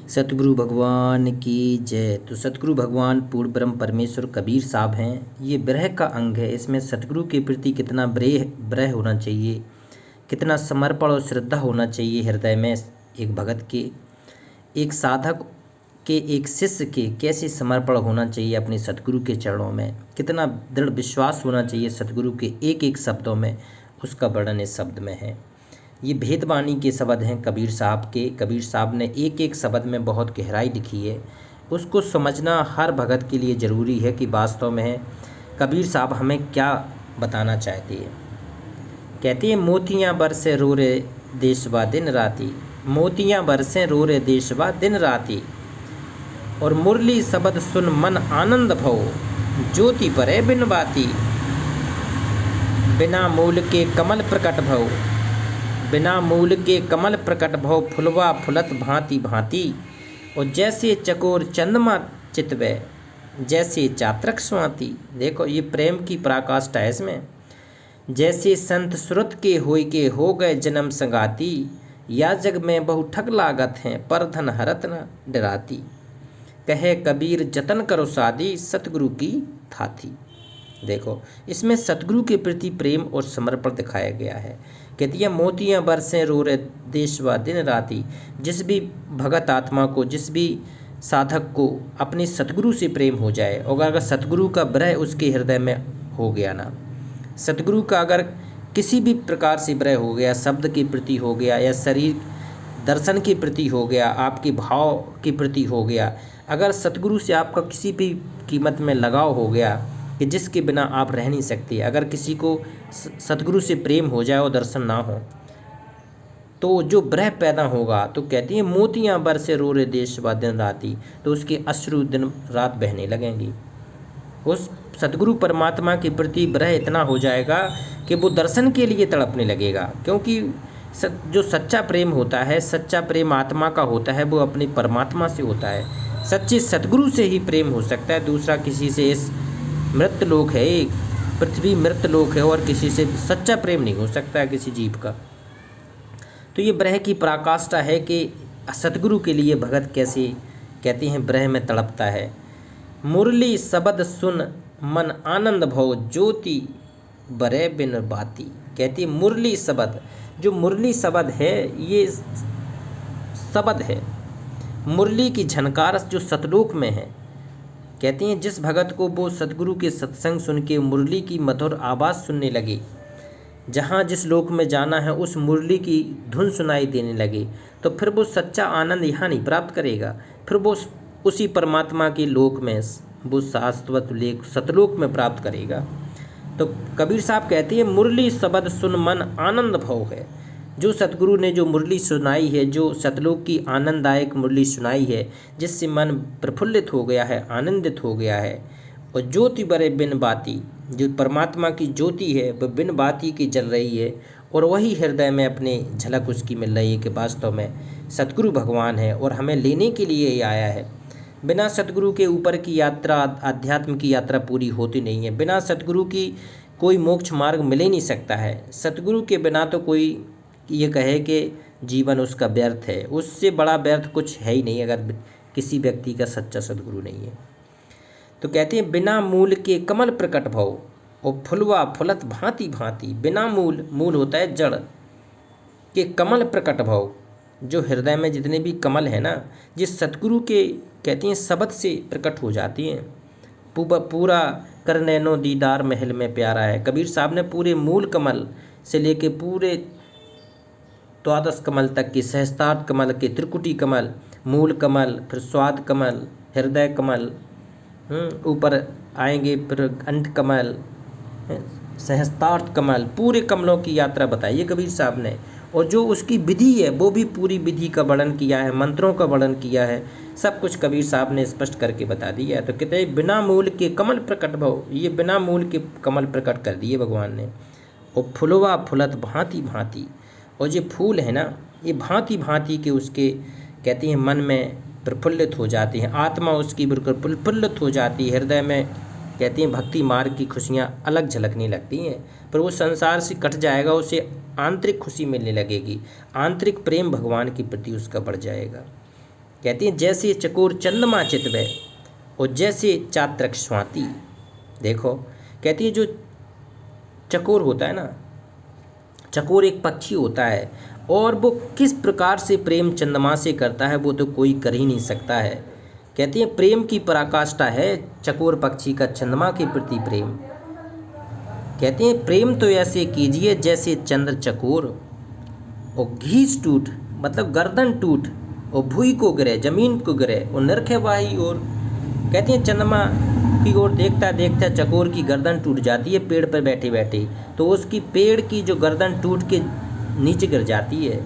सतगुरु भगवान की जय। तो सतगुरु भगवान पूर्ण ब्रह्म परमेश्वर कबीर साहब हैं। ये विरह का अंग है। इसमें सतगुरु के प्रति कितना विरह होना चाहिए, कितना समर्पण और श्रद्धा होना चाहिए हृदय में एक भगत के, एक साधक के, एक शिष्य के कैसे समर्पण होना चाहिए अपने सतगुरु के चरणों में, कितना दृढ़ विश्वास होना चाहिए सतगुरु के एक एक शब्दों में, उसका वर्णन इस शब्द में है। ये भेदवाणी के शब्द हैं कबीर साहब के। कबीर साहब ने एक एक शब्द में बहुत गहराई लिखी है। उसको समझना हर भगत के लिए ज़रूरी है कि वास्तव में कबीर साहब हमें क्या बताना चाहते हैं। कहते हैं मोतियाँ बरसे रो रे देशवा दिन राती, मोतियाँ बरसे रो रे देशवा दिन राती, और मुरली शब्द सुन मन आनंद भव, ज्योति परे बिन बाती, बिना मूल के कमल प्रकट भव, बिना मूल के कमल प्रकट भव, फुलवा फुलत भांति भांति, और जैसे चकोर चंद्रमा चितवे, जैसे चात्रक स्वाति। देखो ये प्रेम की पराकाष्ठा है इसमें। जैसे संत सुरत के हो गए जन्म संगाती, या जग में बहु ठग लागत हैं पर धन हरत न डराती, कहे कबीर जतन करो शादी सतगुरु की थाती। देखो इसमें सतगुरु के प्रति प्रेम और समर्पण दिखाया गया है। कहती है मोतियाँ बरसें रो रे देशवा दिन राती। जिस भी भगत आत्मा को, जिस भी साधक को अपने सतगुरु से प्रेम हो जाए, और अगर सतगुरु का विरह उसके हृदय में हो गया ना, सतगुरु का अगर किसी भी प्रकार से विरह हो गया, शब्द के प्रति हो गया, या शरीर दर्शन के प्रति हो गया, आपके भाव के प्रति हो गया, अगर सतगुरु से आपका किसी भी कीमत में लगाव हो गया कि जिसके बिना आप रह नहीं सकते, अगर किसी को सतगुरु से प्रेम हो जाए और दर्शन ना हो, तो जो विरह पैदा होगा, तो कहती है मोतियाँ बरसे रो रे देशवा दिन राती, तो उसके अश्रु दिन रात बहने लगेंगी। उस सतगुरु परमात्मा के प्रति विरह इतना हो जाएगा कि वो दर्शन के लिए तड़पने लगेगा। क्योंकि जो सच्चा प्रेम होता है, सच्चा प्रेम आत्मा का होता है, वो अपने परमात्मा से होता है। सच्चे सतगुरु से ही प्रेम हो सकता है, दूसरा किसी से। इस मृत लोक है, एक पृथ्वी मृत लोक है, और किसी से सच्चा प्रेम नहीं हो सकता है किसी जीव का। तो ये विरह की पराकाष्ठा है कि सतगुरु के लिए भगत कैसे, कहते हैं, विरह में तड़पता है। मुरली शब्द सुन मन आनंद भव, ज्योति बरे बिन बाती। कहती है मुरली शब्द, जो मुरली शब्द है, ये शब्द है मुरली की झनकार जो सतलोक में है। कहती हैं जिस भगत को वो सतगुरु के सत्संग सुन के मुरली की मधुर आवाज़ सुनने लगे, जहाँ जिस लोक में जाना है उस मुरली की धुन सुनाई देने लगे, तो फिर वो सच्चा आनंद यहाँ नहीं प्राप्त करेगा, फिर वो उसी परमात्मा के लोक में, वो शाश्वत लेख सतलोक में प्राप्त करेगा। तो कबीर साहब कहते हैं मुरली शब्द सुन मन आनंद भव है। जो सतगुरु ने जो मुरली सुनाई है, जो सतलोक की आनंददायक मुरली सुनाई है, जिससे मन प्रफुल्लित हो गया है, आनंदित हो गया है। और ज्योति बरे बिन बाती, जो परमात्मा की ज्योति है वह बिन बाती की जल रही है, और वही हृदय में अपने झलक उसकी मिल रही है कि वास्तव में सतगुरु भगवान है और हमें लेने के लिए ही आया है। बिना सतगुरु के ऊपर की यात्रा, अध्यात्म की यात्रा पूरी होती नहीं है। बिना सतगुरु की कोई मोक्ष मार्ग मिल ही नहीं सकता है। सतगुरु के बिना तो कोई ये कहे कि जीवन उसका व्यर्थ है, उससे बड़ा व्यर्थ कुछ है ही नहीं अगर किसी व्यक्ति का सच्चा सतगुरु नहीं है। तो कहते हैं बिना मूल के कमल प्रकट भव, और फुलवा फुलत भांति भांति। बिना मूल, मूल होता है जड़, के कमल प्रकट भव, जो हृदय में जितने भी कमल है ना, जिस सतगुरु के, कहती हैं, शब्द से प्रकट हो जाती हैं। पूरा कर नैनो दीदार महल में प्यारा है। कबीर साहब ने पूरे मूल कमल से लेके पूरे द्वादश कमल तक की, सहस्त्रार्थ कमल के, त्रिकुटी कमल, मूल कमल, फिर स्वाद कमल, हृदय कमल, ऊपर आएंगे फिर अंत कमल, सहस्त्रार्थ कमल, पूरे कमलों की यात्रा बताई है कबीर साहब ने। और जो उसकी विधि है वो भी पूरी विधि का वर्णन किया है, मंत्रों का वर्णन किया है, सब कुछ कबीर साहब ने स्पष्ट करके बता दिया है। तो कहते हैं बिना मूल के कमल प्रकट भव, ये बिना मूल के कमल प्रकट कर दिए भगवान ने। और फुलवा फुलत भांति भांति, और जो फूल है ना, ये भांति भांति के उसके, कहती हैं, मन में प्रफुल्लित हो जाती हैं, आत्मा उसकी बिल्कुल प्रफुल्लित हो जाती है, हृदय में, कहती हैं, भक्ति मार्ग की खुशियाँ अलग झलकने लगती हैं। पर वो संसार से कट जाएगा, उसे आंतरिक खुशी मिलने लगेगी, आंतरिक प्रेम भगवान के प्रति उसका बढ़ जाएगा। कहती हैं जैसे चकोर चंद्रमा चितवै और जैसे चात्रक स्वाति। देखो कहती है जो चकोर होता है ना, चकोर एक पक्षी होता है और वो किस प्रकार से प्रेम चंद्रमा से करता है वो तो कोई कर ही नहीं सकता है। कहती है प्रेम की पराकाष्ठा है चकोर पक्षी का चंद्रमा के प्रति प्रेम। कहते हैं प्रेम तो ऐसे कीजिए जैसे चंद्र चकोर और घीस टूट, मतलब गर्दन टूट और भूई को गिरे, जमीन को गिरे और नरखे वाही। और कहते हैं चंद्रमा की ओर देखता देखता चकोर की गर्दन टूट जाती है पेड़ पर बैठे बैठे, तो उसकी पेड़ की जो गर्दन टूट के नीचे गिर जाती है,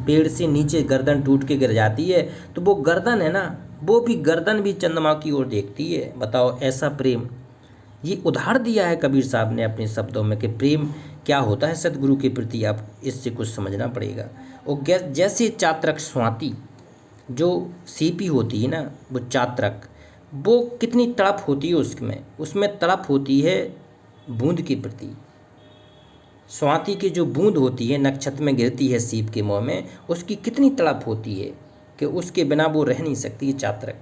पेड़ से नीचे गर्दन टूट के गिर जाती है, तो वो गर्दन है ना, वो भी गर्दन भी चंद्रमा की ओर देखती है। बताओ ऐसा प्रेम, ये उदाहरण दिया है कबीर साहब ने अपने शब्दों में कि प्रेम क्या होता है सतगुरु के प्रति, आप इससे कुछ समझना पड़ेगा। और जैसे चात्रक स्वाति, जो सीपी होती है ना वो चात्रक, वो कितनी तड़प होती है उसमें तड़प होती है बूंद के प्रति। स्वाति की जो बूंद होती है नक्षत्र में गिरती है सीप के मुँह में, उसकी कितनी तड़प होती है कि उसके बिना वो रह नहीं सकती चात्रक।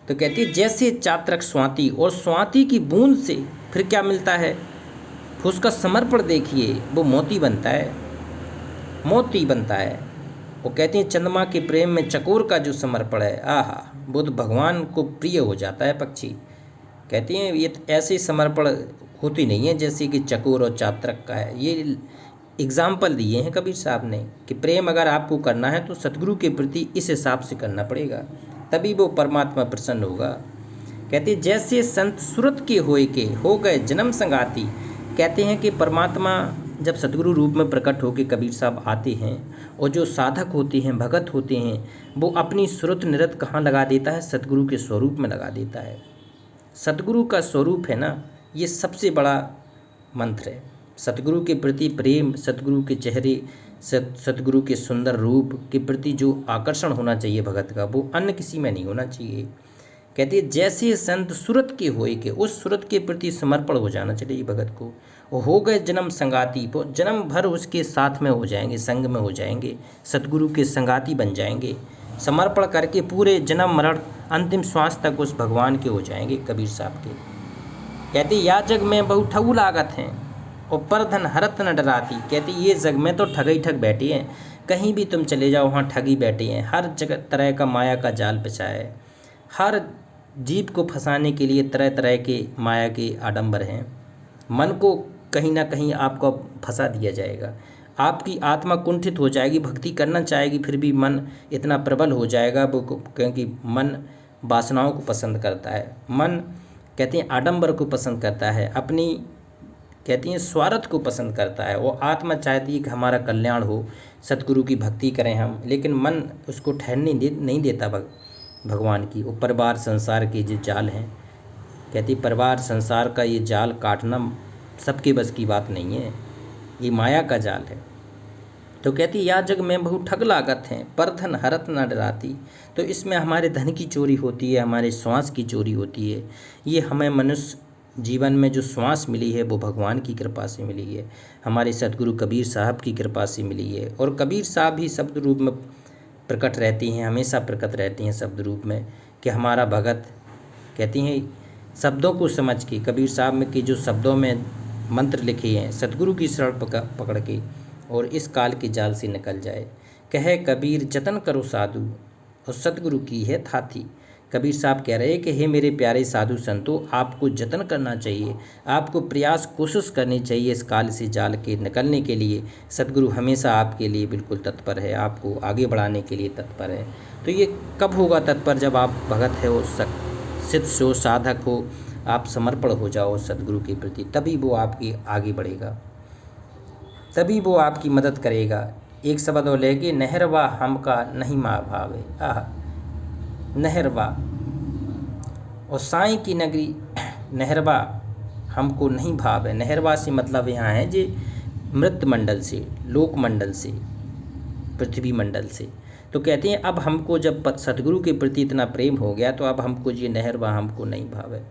तो कहती है जैसे चात्रक स्वाति, और स्वाति की बूंद से फिर क्या मिलता है, उसका समर्पण देखिए वो मोती बनता है, मोती बनता है। वो कहती हैं चंद्रमा के प्रेम में चकोर का जो समर्पण है, आहा, वो तो भगवान को प्रिय हो जाता है पक्षी। कहती हैं ये ऐसे समर्पण होती नहीं है जैसे कि चकोर और चात्रक का है। ये एग्जाम्पल दिए हैं कबीर साहब ने कि प्रेम अगर आपको करना है तो सतगुरु के प्रति इस हिसाब से करना पड़ेगा, तभी वो परमात्मा प्रसन्न होगा। कहते जैसे संत सुरत के हो गए जन्म संगाती। कहते हैं कि परमात्मा जब सतगुरु रूप में प्रकट होकर कबीर साहब आते हैं और जो साधक होते हैं, भगत होते हैं, वो अपनी सुरत निरत कहाँ लगा देता है, सतगुरु के स्वरूप में लगा देता है। सतगुरु का स्वरूप है ना, ये सबसे बड़ा मंत्र है। सतगुरु के प्रति प्रेम, सतगुरु के चेहरे, सतगुरु के सुंदर रूप के प्रति जो आकर्षण होना चाहिए भगत का, वो अन्य किसी में नहीं होना चाहिए। कहते हैं जैसे संत सुरत के होए के, उस सुरत के प्रति समर्पण हो जाना चाहिए भगत को। हो गए जन्म संगाती, वो जन्म भर उसके साथ में हो जाएंगे, संग में हो जाएंगे, सतगुरु के संगाती बन जाएंगे। समर्पण करके पूरे जन्म मरण अंतिम श्वास तक उस भगवान के हो जाएंगे कबीर साहब के। कहते या जग में बहु ठगु लागत हैं और परधन हरत न डराती। कहते ये जग में तो ठग ही ठग बैठे हैं, कहीं भी तुम चले जाओ वहाँ ठगी बैठे हैं। हर जगह तरह का माया का जाल बिछा है, हर जीव को फंसाने के लिए तरह तरह के माया के आडंबर हैं। मन को कहीं ना कहीं आपको फंसा दिया जाएगा, आपकी आत्मा कुंठित हो जाएगी, भक्ति करना चाहेगी फिर भी मन इतना प्रबल हो जाएगा वो, क्योंकि मन वासनाओं को पसंद करता है। मन कहते हैं आडंबर को पसंद करता है, अपनी कहती हैं स्वार्थ को पसंद करता है। वो आत्मा चाहती है कि हमारा कल्याण हो, सतगुरु की भक्ति करें हम, लेकिन मन उसको ठहरने नहीं देता भगवान की। वो परिवार संसार के जो जाल हैं, कहती परिवार संसार का ये जाल काटना सबके बस की बात नहीं है, ये माया का जाल है। तो कहती या जग में बहु ठग लागत हैं पर धन हरत न डराती। तो इसमें हमारे धन की चोरी होती है, हमारे श्वास की चोरी होती है। ये हमें मनुष्य जीवन में जो श्वास मिली है वो भगवान की कृपा से मिली है, हमारे सतगुरु कबीर साहब की कृपा से मिली है। और कबीर साहब ही शब्द रूप में प्रकट रहती हैं, हमेशा प्रकट रहती हैं शब्द रूप में कि हमारा भगत। कहती हैं शब्दों को समझ के, कबीर साहब में के जो शब्दों में मंत्र लिखे हैं, सतगुरु की शरण पकड़ के और इस काल के जाल से निकल जाए। कहे कबीर जतन करो साधु और सतगुरु की है थाती। कबीर साहब कह रहे हैं कि हे मेरे प्यारे साधु संतों, आपको जतन करना चाहिए, आपको प्रयास कोशिश करनी चाहिए इस काल से जाल के निकलने के लिए। सतगुरु हमेशा आपके लिए बिल्कुल तत्पर है, आपको आगे बढ़ाने के लिए तत्पर है। तो ये कब होगा तत्पर, जब आप भगत है हो, सिद्ध हो, साधक हो, आप समर्पण हो जाओ सतगुरु के प्रति, तभी वो आपकी आगे बढ़ेगा, तभी वो आपकी मदद करेगा। एक शब्द और लेके नहरवा हमका नहीं माँ भावे। नहरवा और साईं की नगरी नहरवा हमको नहीं भावे। नहरवा से मतलब यहाँ है जे मृत मंडल से, लोक मंडल से, पृथ्वी मंडल से। तो कहते हैं अब हमको जब सतगुरु के प्रति इतना प्रेम हो गया तो अब हमको ये नहरवा हमको नहीं भावे।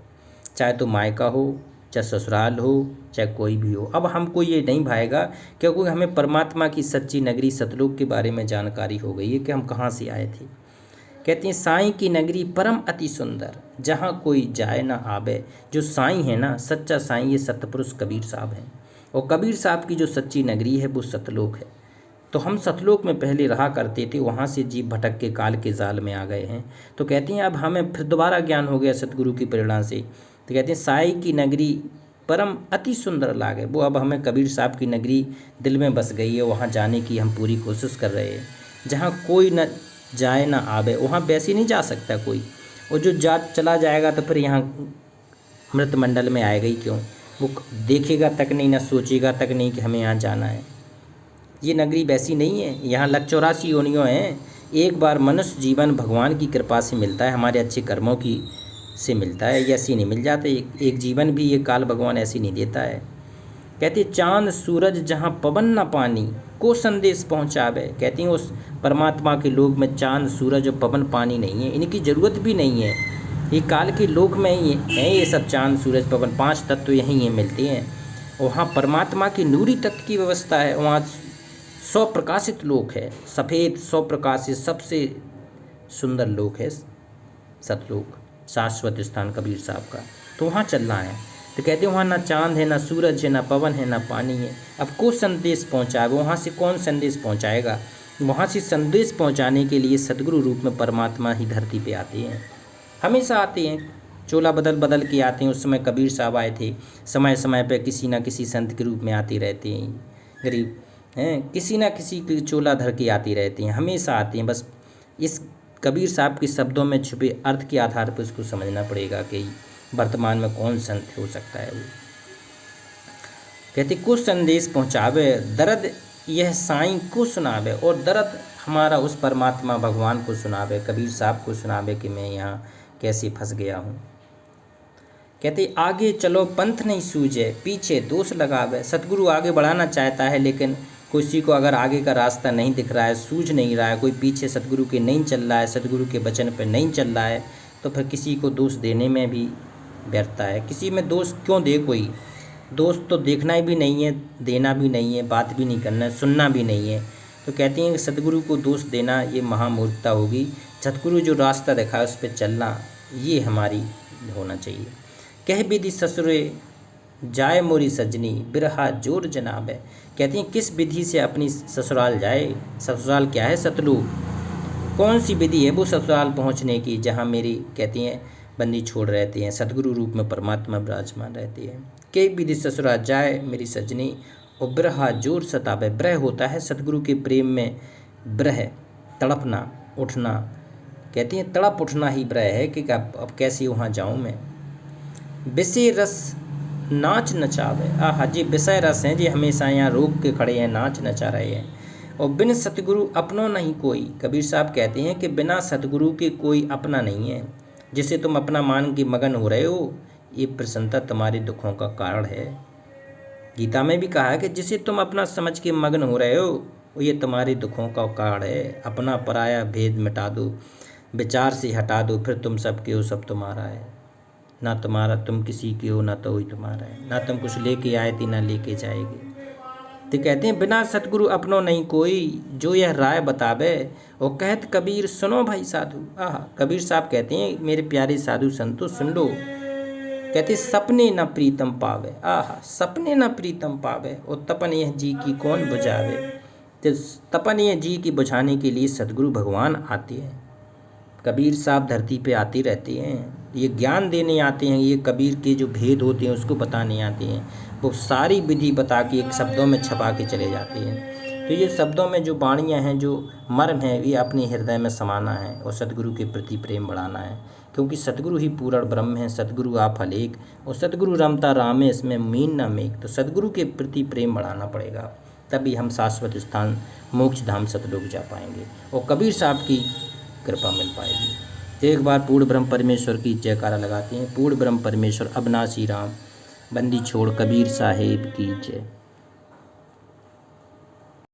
चाहे तो मायका हो, चाहे ससुराल हो चाहे कोई भी हो। अब हमको ये नहीं भाएगा क्योंकि हमें परमात्मा की सच्ची नगरी सतलोक के बारे में जानकारी हो गई है कि हम कहाँ से आए थे। कहते हैं साईं की नगरी परम अति सुंदर, जहाँ कोई जाए ना आवे। जो साईं है ना, सच्चा साईं, ये सतपुरुष कबीर साहब हैं। और कबीर साहब की जो सच्ची नगरी है वो सतलोक है। तो हम सतलोक में पहले रहा करते थे, वहाँ से जीव भटक के काल के जाल में आ गए हैं। तो कहते हैं अब हमें फिर दोबारा ज्ञान हो गया सतगुरु की प्रेरणा से। तो कहते हैं साईं की नगरी परम अति सुंदर लागे। वो अब हमें कबीर साहब की नगरी दिल में बस गई है, वहाँ जाने की हम पूरी कोशिश कर रहे हैं। जहाँ कोई न जाए ना आवे, वहाँ वैसे नहीं जा सकता कोई। और जो चला जाएगा तो फिर यहाँ मृत मंडल में आएगा ही क्यों। वो देखेगा तक नहीं, ना सोचेगा तक नहीं कि हमें यहाँ जाना है। ये नगरी वैसी नहीं है, यहाँ 184 योनियों हैं। एक बार मनुष्य जीवन भगवान की कृपा से मिलता है, हमारे अच्छे कर्मों की से मिलता है, ये ऐसी नहीं मिल जाता। एक जीवन भी ये काल भगवान ऐसी नहीं देता है। कहते चांद सूरज जहाँ पवन न पानी को संदेश पहुँचावे। कहती हैं उस परमात्मा के लोक में चांद सूरज और पवन पानी नहीं है, इनकी ज़रूरत भी नहीं है। ये काल के लोक में ही है ये सब चांद सूरज पवन, 5 तत्व तो यहीं मिलते हैं। वहाँ परमात्मा की नूरी तत्व की व्यवस्था है। वहाँ 100 प्रकाशित लोक है, सफ़ेद 100 प्रकाशित सबसे सुंदर लोक है सतलोक, शाश्वत स्थान कबीर साहब का। तो वहाँ चलना है। तो कहते हैं वहाँ ना चांद है, ना सूरज है, ना पवन है, ना पानी है। अब को संदेश पहुँचाएगा, वहाँ से कौन संदेश पहुँचाएगा। वहाँ से संदेश पहुँचाने के लिए सदगुरु रूप में परमात्मा ही धरती पे आते हैं, हमेशा आते हैं। चोला बदल बदल के आते हैं। उस समय कबीर साहब आए थे, समय समय पे किसी ना किसी संत के रूप में आते रहते हैं। गरीब हैं, किसी ना किसी की चोला धर के आते रहते हैं, हमेशा आते हैं। बस इस कबीर साहब के शब्दों में छुपे अर्थ के आधार पर उसको समझना पड़ेगा कि वर्तमान में कौन संत हो सकता है। वो कहते कुछ संदेश पहुँचावे, दर्द यह साईं को सुनावे। और दर्द हमारा उस परमात्मा भगवान को सुनावे, कबीर साहब को सुनावे कि मैं यहाँ कैसे फंस गया हूँ। कहते आगे चलो पंथ नहीं सूझे, पीछे दोष लगावे। सतगुरु आगे बढ़ाना चाहता है, लेकिन किसी को अगर आगे का रास्ता नहीं दिख रहा है, सूझ नहीं रहा है, कोई पीछे सतगुरु के नहीं चल रहा है, सतगुरु के वचन पर नहीं चल रहा है, तो फिर किसी को दोष देने में भी व्यर्थता है। किसी में दोष क्यों दे कोई। दोष तो देखना भी नहीं है, देना भी नहीं है, बात भी नहीं करना है, सुनना भी नहीं है। तो कहती हैं कि सतगुरु को दोष देना ये महामूर्खता होगी। सतगुरु जो रास्ता दिखाए उस पर चलना ये हमारी होना चाहिए। कह विधि ससुरे जाए मोरी सजनी, बिरहा जोर जनाब है। कहती हैं किस विधि से अपनी ससुराल जाए। ससुराल क्या है? सतलोक। कौन सी विधि है वो ससुराल पहुंचने की, जहां मेरी कहती हैं बंदी छोड़ रहते हैं, सतगुरु रूप में परमात्मा विराजमान रहती है। के विधि ससुराल जाए मेरी सजनी, और बिरहा जोर सतावे। ब्रह होता है सतगुरु के प्रेम में, ब्रह तड़पना, उठना। कहती हैं तड़प उठना ही ब्रह है कि अब कैसे वहाँ जाऊँ मैं। विषय रस नाच नचावे। आहा, जी विषय रस हैं जी हमेशा यहाँ रोक के खड़े हैं, नाच नचा रहे हैं। और बिन सतगुरु अपनों नहीं कोई। कबीर साहब कहते हैं कि बिना सतगुरु के कोई अपना नहीं है। जिसे तुम अपना मान के मगन हो रहे हो, ये प्रसन्नता तुम्हारे दुखों का कारण है। गीता में भी कहा है कि जिसे तुम अपना समझ के मगन हो रहे हो, ये तुम्हारे दुखों का कारण है। अपना पराया भेद मिटा दो, विचार से हटा दो, फिर तुम सबके हो सब तुम्हारा है। ना तुम्हारा तुम किसी के हो, ना तो वही तुम्हारा है। ना तुम कुछ लेके आए थे, ना लेके जाएगी। तो कहते हैं बिना सतगुरु अपनों नहीं कोई, जो यह राय बतावे। और कहत कबीर सुनो भाई साधु। आह, कबीर साहब कहते हैं मेरे प्यारे साधु संतो सुन लो। कहते सपने न प्रीतम पावे। आह, सपने न प्रीतम पावे, और तपन यह जी की कौन बुझावे। तो तपन यह जी की बुझाने के लिए सतगुरु भगवान आते हैं। कबीर साहब धरती पे आते रहते हैं, ये ज्ञान देने आते हैं। ये कबीर के जो भेद होते हैं उसको बताने आते हैं। वो सारी विधि बता के एक शब्दों में छपा के चले जाते हैं। तो ये शब्दों में जो वाणियाँ हैं, जो मर्म है, ये अपने हृदय में समाना है और सतगुरु के प्रति प्रेम बढ़ाना है। क्योंकि सतगुरु ही पूर्ण ब्रह्म है, सतगुरु आप हलेक, और सतगुरु रमता रामे इसमें मीन न मेघ। तो सतगुरु के प्रति प्रेम बढ़ाना पड़ेगा, तभी हम शाश्वत स्थान मोक्ष धाम सतलोक जा पाएंगे और कबीर साहब की कृपा मिल पाएगी। तो एक बार पूर्ण ब्रह्म परमेश्वर की जयकारा लगाते हैं। पूर्ण ब्रह्म परमेश्वर अविनाशी राम, बंदी छोड़ कबीर साहेब की जय।